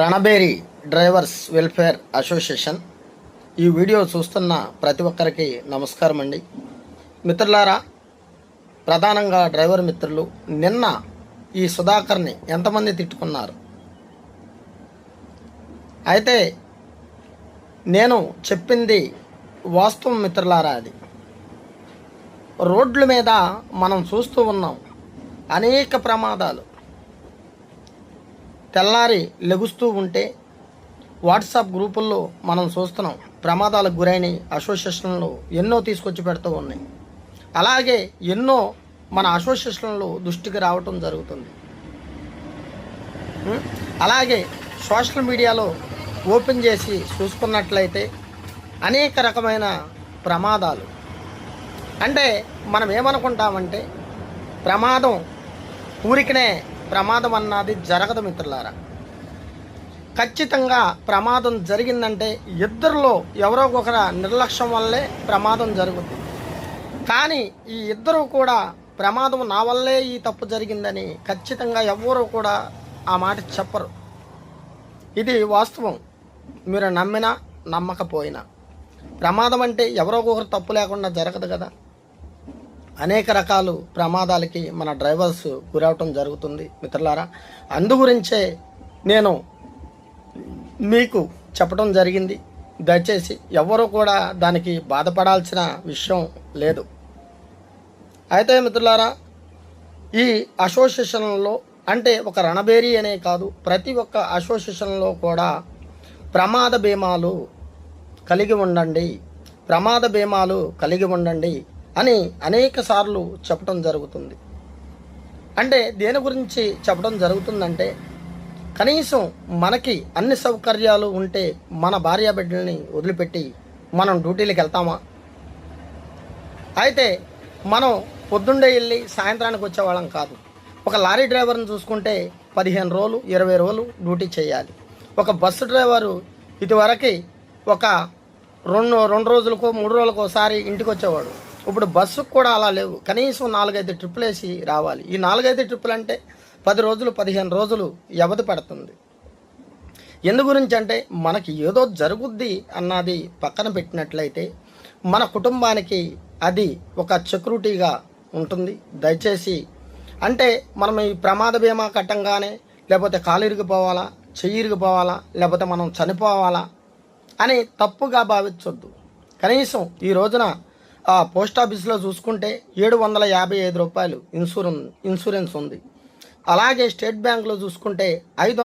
రణబేరి drivers welfare association ఈ video చూస్తున్న ప్రతి ఒక్కరికి నమస్కారం అండి. మిత్రులారా, ప్రధానంగా డ్రైవర్ మిత్రులు నిన్న ఈ సుధాకర్ని ఎంతమంది తిట్టుకున్నారు? అయితే నేను చెప్పింది వాస్తవం మిత్రులారా. అది రోడ్ల మీద మనం చూస్తూ ఉన్నాం అనేక ప్రమాదాలు. తెల్లారి లెగుస్తూ ఉంటే వాట్సాప్ గ్రూపుల్లో మనం చూస్తున్నాం ప్రమాదాలకు గురైన అసోసియేషన్లు ఎన్నో తీసుకొచ్చి పెడుతూ ఉన్నాయి. అలాగే ఎన్నో మన అసోసియేషన్లు దృష్టికి రావటం జరుగుతుంది. అలాగే సోషల్ మీడియాలో ఓపెన్ చేసి చూసుకున్నట్లయితే అనేక రకమైన ప్రమాదాలు. అంటే మనం ఏమనుకుంటామంటే ప్రమాదం ఊరికనే ప్రమాదం అన్నది జరగదు మిత్రులారా. ఖచ్చితంగా ప్రమాదం జరిగిందంటే ఇద్దరిలో ఎవరో ఒకరి నిర్లక్ష్యం వల్లే ప్రమాదం జరుగుతుంది. కానీ ఈ ఇద్దరు కూడా ప్రమాదం నా వల్లే ఈ తప్పు జరిగిందని ఖచ్చితంగా ఎవరు కూడా ఆ మాట చెప్పరు. ఇది వాస్తవం. మీరు నమ్మినా నమ్మకపోయినా ప్రమాదం అంటే ఎవరో ఒకరు తప్పు లేకుండా జరగదు కదా. అనేక రకాలు ప్రమాదాలకి మన డ్రైవర్స్ గురవటం జరుగుతుంది మిత్రులారా. అందుగురించే నేను మీకు చెప్పడం జరిగింది. దయచేసి ఎవరు కూడా దానికి బాధపడాల్సిన విషయం లేదు. అయితే మిత్రులారా, ఈ అసోసియేషన్లో అంటే ఒక రణబేరి అనే కాదు, ప్రతి ఒక్క అసోసియేషన్లో కూడా ప్రమాద బీమాలు కలిగి ఉండండి, ప్రమాద బీమాలు కలిగి ఉండండి అని అనేక సార్లు చెప్పడం జరుగుతుంది. అంటే దేని గురించి చెప్పడం జరుగుతుందంటే, కనీసం మనకి అన్ని సౌకర్యాలు ఉంటే మన భార్య బిడ్డల్ని వదిలిపెట్టి మనం డ్యూటీలకు వెళ్తామా? అయితే మనం పొద్దుండే వెళ్ళి సాయంత్రానికి వచ్చేవాళ్ళం కాదు. ఒక లారీ డ్రైవర్ని చూసుకుంటే 15 రోజులు 20 రోజులు డ్యూటీ చేయాలి. ఒక బస్సు డ్రైవరు ఇదివరకు ఒక రెండు రోజులకో 3 రోజులకో ఒకసారి ఇంటికి వచ్చేవాడు. ఇప్పుడు బస్సుకు కూడా అలా లేవు. కనీసం 4-5 ట్రిప్పులు వేసి రావాలి. ఈ 4-5 ట్రిప్పులు అంటే 10 రోజులు 15 రోజులు వ్యవధి పడుతుంది. ఎందు గురించి అంటే మనకి ఏదో జరుగుద్ది అన్నది పక్కన పెట్టినట్లయితే మన కుటుంబానికి అది ఒక సెక్యూరిటీగా ఉంటుంది. దయచేసి అంటే మనం ఈ ప్రమాద బీమా కట్టంగానే లేకపోతే కాలు ఇరిగిపోవాలా, చెయ్యి ఇరిగిపోవాలా, లేకపోతే మనం చనిపోవాలా అని తప్పుగా భావించొద్దు. కనీసం ఈ రోజున పోస్ట్ ఆఫీస్లో చూసుకుంటే 755 రూపాయలు ఇన్సూరెన్స్ ఉంది. అలాగే స్టేట్ బ్యాంకులో చూసుకుంటే